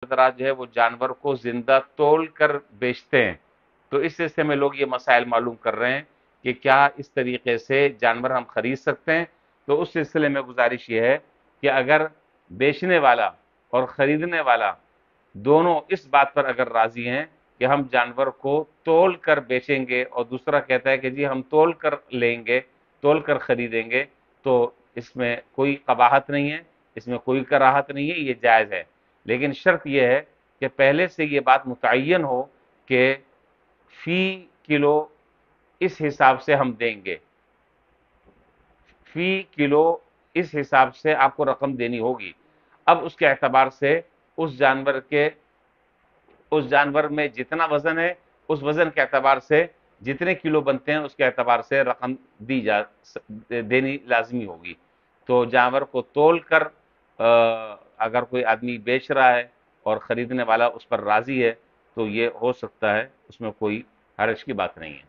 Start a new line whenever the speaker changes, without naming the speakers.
हज़रात जो है वो जानवर को जिंदा तोल कर बेचते हैं। तो इस सिलसिले में लोग ये मसाइल मालूम कर रहे हैं कि क्या इस तरीके से जानवर हम खरीद सकते हैं। तो उस सिलसिले में गुजारिश ये है कि अगर बेचने वाला और खरीदने वाला दोनों इस बात पर अगर राजी हैं कि हम जानवर को तोल कर बेचेंगे, और दूसरा कहता है कि जी हम तोल कर लेंगे, तोल कर खरीदेंगे, तो इसमें कोई कबाहत नहीं है, इसमें कोई कराहत नहीं है, ये जायज़ है। लेकिन शर्त यह है कि पहले से ये बात मुतय्यन हो कि फी किलो इस हिसाब से हम देंगे, फी किलो इस हिसाब से आपको रकम देनी होगी। अब उसके एतबार से उस जानवर के उस जानवर में जितना वजन है, उस वजन के एतबार से जितने किलो बनते हैं उसके एतबार से रकम देनी लाजमी होगी। तो जानवर को तोल कर अगर कोई आदमी बेच रहा है और खरीदने वाला उस पर राजी है, तो ये हो सकता है, उसमें कोई हर्ज की बात नहीं है।